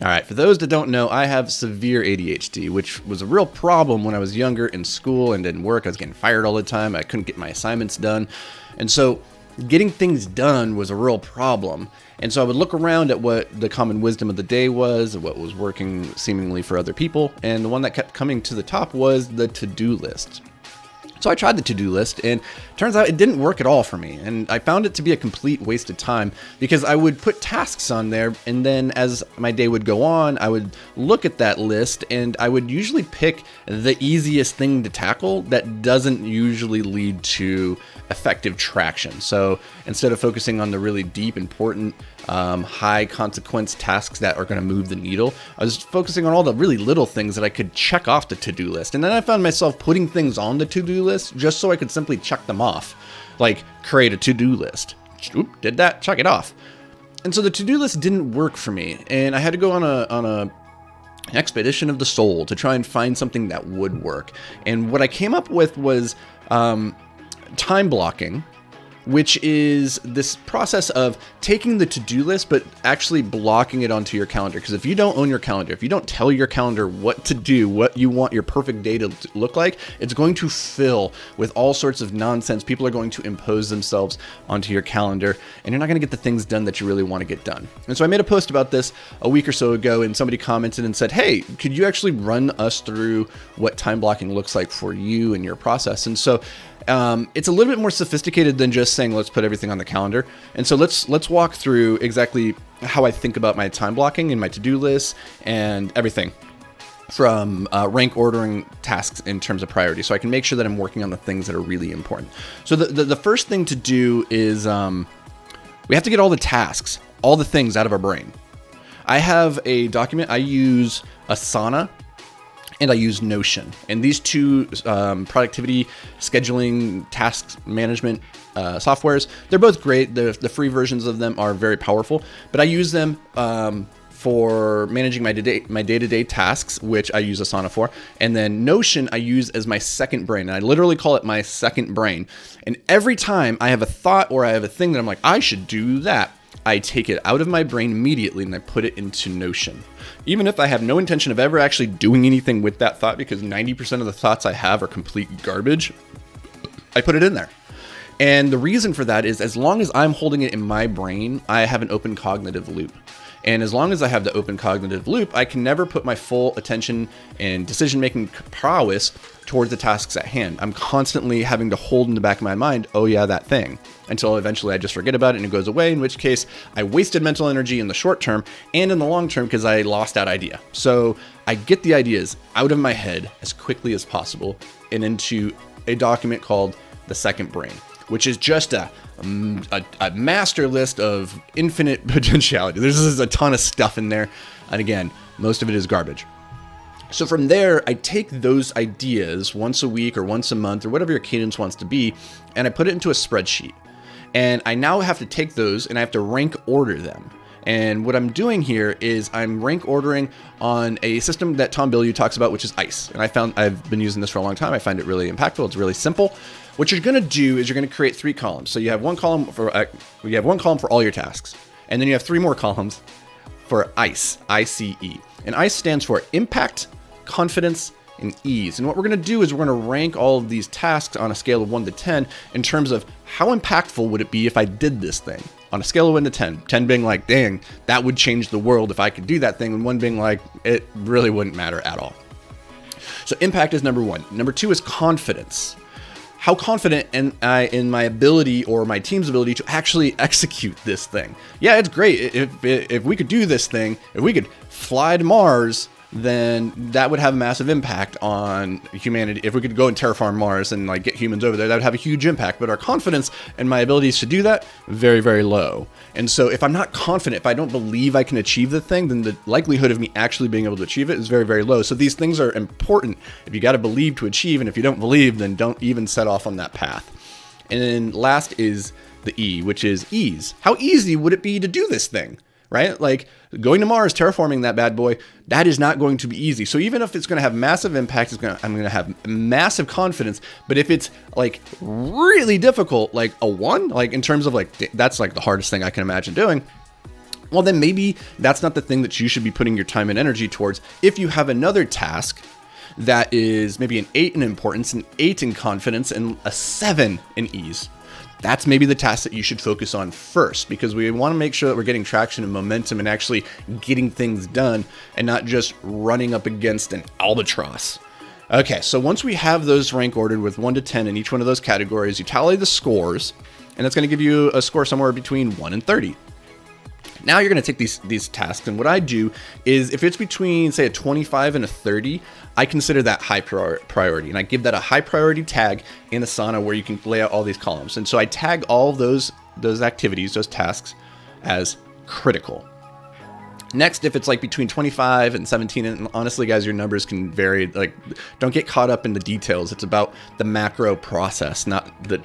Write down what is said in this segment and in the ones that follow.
All right, for those that don't know, I have severe ADHD, which was a real problem when I was younger in school and didn't work. I was getting fired all the time. I couldn't get my assignments done. And so getting things done was a real problem. And so I would look around at what the common wisdom of the day was, and what was working seemingly for other people. And the one that kept coming to the top was the to-do list. So I tried the to-do list, and turns out it didn't work at all for me. And I found it to be a complete waste of time because I would put tasks on there, and then as my day would go on, I would look at that list, and I would usually pick the easiest thing to tackle that doesn't usually lead to effective traction. So instead of focusing on the really deep, important, high consequence tasks that are going to move the needle, I was focusing on all the really little things that I could check off the to-do list. And then I found myself putting things on the to-do list just so I could simply check them off, like create a to-do list. Oop, did that, check it off. And so the to-do list didn't work for me, and I had to go on a expedition of the soul to try and find something that would work. And what I came up with was time blocking, which is this process of taking the to-do list, but actually blocking it onto your calendar. Because if you don't own your calendar, if you don't tell your calendar what to do, what you want your perfect day to look like, it's going to fill with all sorts of nonsense. People are going to impose themselves onto your calendar, and you're not going to get the things done that you really want to get done. And so I made a post about this a week or so ago, and somebody commented and said, hey, could you actually run us through what time blocking looks like for you and your process? And so it's a little bit more sophisticated than just saying, let's put everything on the calendar. And so let's walk through exactly how I think about my time blocking and my to-do list and everything from rank ordering tasks in terms of priority. So I can make sure that I'm working on the things that are really important. So the first thing to do is we have to get all the tasks, all the things out of our brain. I have a document. I use Asana, and I use Notion. And these two productivity, scheduling, task management softwares, they're both great. The free versions of them are very powerful, but I use them for managing my day-to-day tasks, which I use Asana for. And then Notion I use as my second brain. And I literally call it my second brain. And every time I have a thought or I have a thing that I'm like, I should do that, I take it out of my brain immediately and I put it into Notion. Even if I have no intention of ever actually doing anything with that thought, because 90% of the thoughts I have are complete garbage, I put it in there. And the reason for that is as long as I'm holding it in my brain, I have an open cognitive loop. And as long as I have the open cognitive loop, I can never put my full attention and decision-making prowess towards the tasks at hand. I'm constantly having to hold in the back of my mind, oh yeah, that thing, until eventually I just forget about it and it goes away, in which case I wasted mental energy in the short term and in the long term because I lost that idea. So I get the ideas out of my head as quickly as possible and into a document called the second brain, which is just a master list of infinite potentiality. There's a ton of stuff in there. And again, most of it is garbage. So from there, I take those ideas once a week or once a month or whatever your cadence wants to be, and I put it into a spreadsheet. And I now have to take those and I have to rank order them. And what I'm doing here is I'm rank ordering on a system that Tom Bilyeu talks about, which is ICE. And I've been using this for a long time. I find it really impactful. It's really simple. What you're going to do is you're going to create 3 columns. So you have one column for all your tasks, and then you have 3 more columns for ICE, I-C-E. And ICE stands for impact, confidence, and ease. And what we're going to do is we're going to rank all of these tasks on a scale of 1 to 10 in terms of how impactful would it be if I did this thing. On a scale of 1 to 10, 10 being like, dang, that would change the world if I could do that thing, and 1 being like, it really wouldn't matter at all. So impact is number 1. Number 2 is confidence. How confident am I in my ability or my team's ability to actually execute this thing? Yeah, it's great. If we could do this thing, if we could fly to Mars, then that would have a massive impact on humanity. If we could go and terraform Mars and like get humans over there, that would have a huge impact. But our confidence and my abilities to do that, very, very low. And so if I'm not confident, if I don't believe I can achieve the thing, then the likelihood of me actually being able to achieve it is very, very low. So these things are important. If you got to believe to achieve, and if you don't believe, then don't even set off on that path. And then last is the E, which is ease. How easy would it be to do this thing? Right? Like going to Mars, terraforming that bad boy, that is not going to be easy. So even if it's going to have massive impact, I'm going to have massive confidence. But if it's like really difficult, like a 1, like in terms of like, that's like the hardest thing I can imagine doing. well, then maybe that's not the thing that you should be putting your time and energy towards. If you have another task that is maybe an 8 in importance, an 8 in confidence, and a 7 in ease, that's maybe the task that you should focus on first, because we want to make sure that we're getting traction and momentum and actually getting things done and not just running up against an albatross. Okay, so once we have those rank ordered with 1 to 10 in each one of those categories, you tally the scores, and that's going to give you a score somewhere between 1 and 30. Now you're going to take these tasks, and what I do is if it's between, say, a 25 and a 30, I consider that high priority, and I give that a high priority tag in Asana where you can lay out all these columns. And so I tag all of those activities, those tasks, as critical. Next, if it's like between 25 and 17, and honestly, guys, your numbers can vary. Like, don't get caught up in the details. It's about the macro process, not the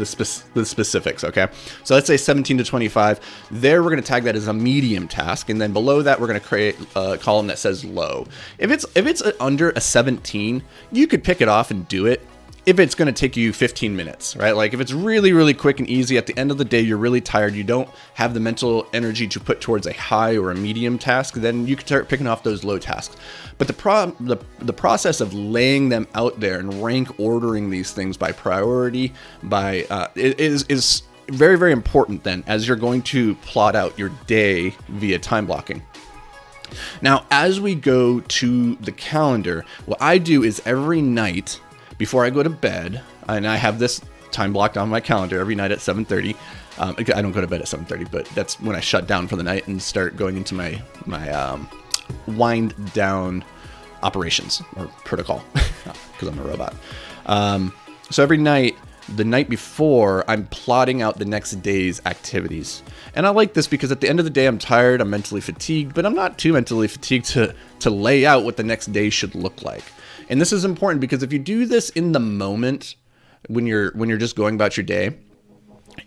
specifics, okay? So let's say 17 to 25. There, we're going to tag that as a medium task, and then below that, we're going to create a column that says low. If it's under a 17, you could pick it off and do it. If it's going to take you 15 minutes, right? Like if it's really, really quick and easy, at the end of the day, you're really tired, you don't have the mental energy to put towards a high or a medium task, then you can start picking off those low tasks. But the process of laying them out there and rank ordering these things by priority, is very, very important then, as you're going to plot out your day via time blocking. Now, as we go to the calendar, what I do is every night, before I go to bed, and I have this time blocked on my calendar every night at 7:30. I don't go to bed at 7:30, but that's when I shut down for the night and start going into my wind down operations or protocol, because I'm a robot. So every night, the night before, I'm plotting out the next day's activities. And I like this because at the end of the day, I'm tired, I'm mentally fatigued, but I'm not too mentally fatigued to lay out what the next day should look like. And this is important because if you do this in the moment, when you're just going about your day,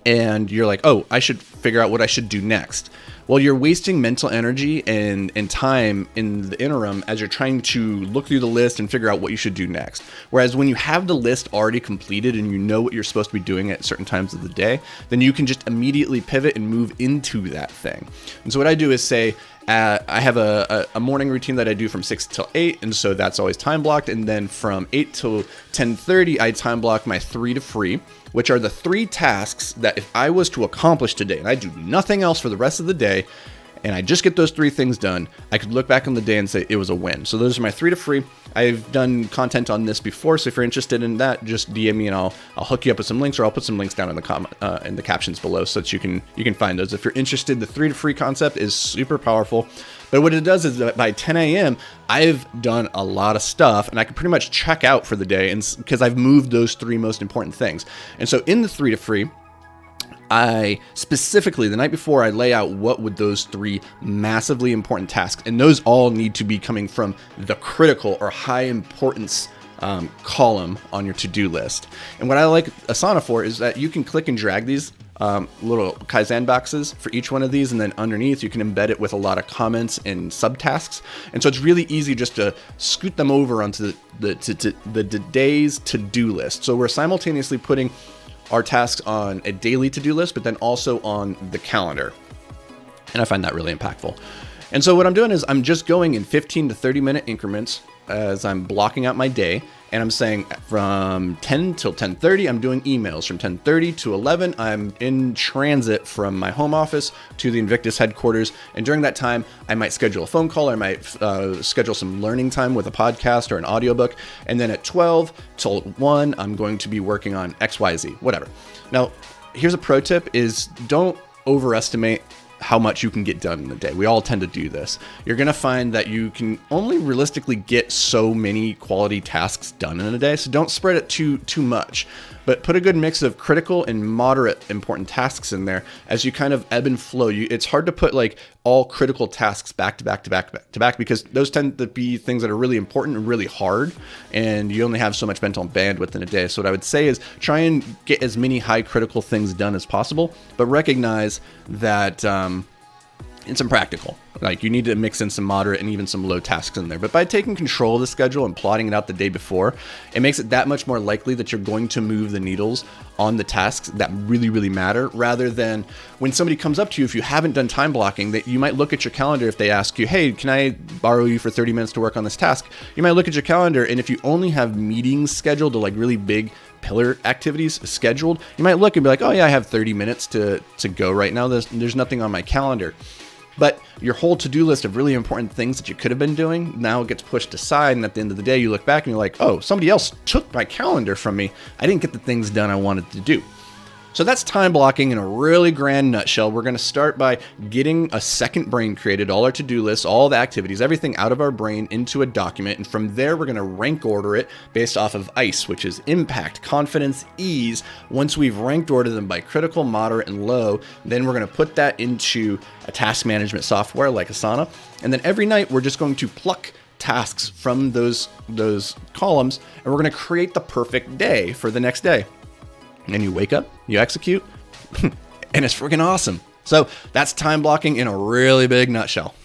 and you're like, oh, I should figure out what I should do next. Well, you're wasting mental energy and time in the interim as you're trying to look through the list and figure out what you should do next. Whereas when you have the list already completed and you know what you're supposed to be doing at certain times of the day, then you can just immediately pivot and move into that thing. And so what I do is say, I have a morning routine that I do from 6 till 8, and so that's always time blocked. And then from 8 till 10:30, I time block my 3 to free, which are the 3 tasks that if I was to accomplish today, and I do nothing else for the rest of the day, and I just get those 3 things done, I could look back on the day and say it was a win. So those are my 3 to free. I've done content on this before, so if you're interested in that, just DM me and I'll hook you up with some links, or I'll put some links down in the captions below so that you can find those. If you're interested, the 3 to free concept is super powerful. But what it does is that by 10 a.m., I've done a lot of stuff and I can pretty much check out for the day, and because I've moved those 3 most important things. And so in the 3 to free, I specifically, the night before, I lay out what would those 3 massively important tasks, and those all need to be coming from the critical or high importance column on your to-do list. And what I like Asana for is that you can click and drag these little Kaizen boxes for each one of these, and then underneath you can embed it with a lot of comments and subtasks. And so it's really easy just to scoot them over onto the day's to-do list. So we're simultaneously putting our tasks on a daily to-do list, but then also on the calendar. And I find that really impactful. And so what I'm doing is I'm just going in 15 to 30 minute increments as I'm blocking out my day. And I'm saying from 10 till 10:30, I'm doing emails. From 10:30 to 11, I'm in transit from my home office to the Invictus headquarters. And during that time, I might schedule a phone call, or I might schedule some learning time with a podcast or an audiobook. And then at 12 till 1, I'm going to be working on XYZ, whatever. Now, here's a pro tip is don't overestimate how much you can get done in a day. We all tend to do this. You're going to find that you can only realistically get so many quality tasks done in a day. So don't spread it too much, but put a good mix of critical and moderate important tasks in there as you kind of ebb and flow. It's hard to put like all critical tasks back to back to back to back, because those tend to be things that are really important and really hard, and you only have so much mental bandwidth in a day. So what I would say is try and get as many high critical things done as possible, but recognize that It's impractical. Like, you need to mix in some moderate and even some low tasks in there. But by taking control of the schedule and plotting it out the day before, it makes it that much more likely that you're going to move the needles on the tasks that really, really matter, rather than when somebody comes up to you, if you haven't done time blocking, that you might look at your calendar. If they ask you, hey, can I borrow you for 30 minutes to work on this task? You might look at your calendar, and if you only have meetings scheduled, or like really big pillar activities scheduled, you might look and be like, oh yeah, I have 30 minutes to go right now. There's nothing on my calendar. But your whole to-do list of really important things that you could have been doing now gets pushed aside, and at the end of the day, you look back and you're like, oh, somebody else took my calendar from me. I didn't get the things done I wanted to do. So that's time blocking in a really grand nutshell. We're going to start by getting a second brain created, all our to-do lists, all the activities, everything out of our brain into a document. And from there, we're going to rank order it based off of ICE, which is impact, confidence, ease. Once we've ranked ordered them by critical, moderate, and low, then we're going to put that into a task management software like Asana. And then every night, we're just going to pluck tasks from those columns, and we're going to create the perfect day for the next day. And you wake up, you execute, and it's freaking awesome. So that's time blocking in a really big nutshell.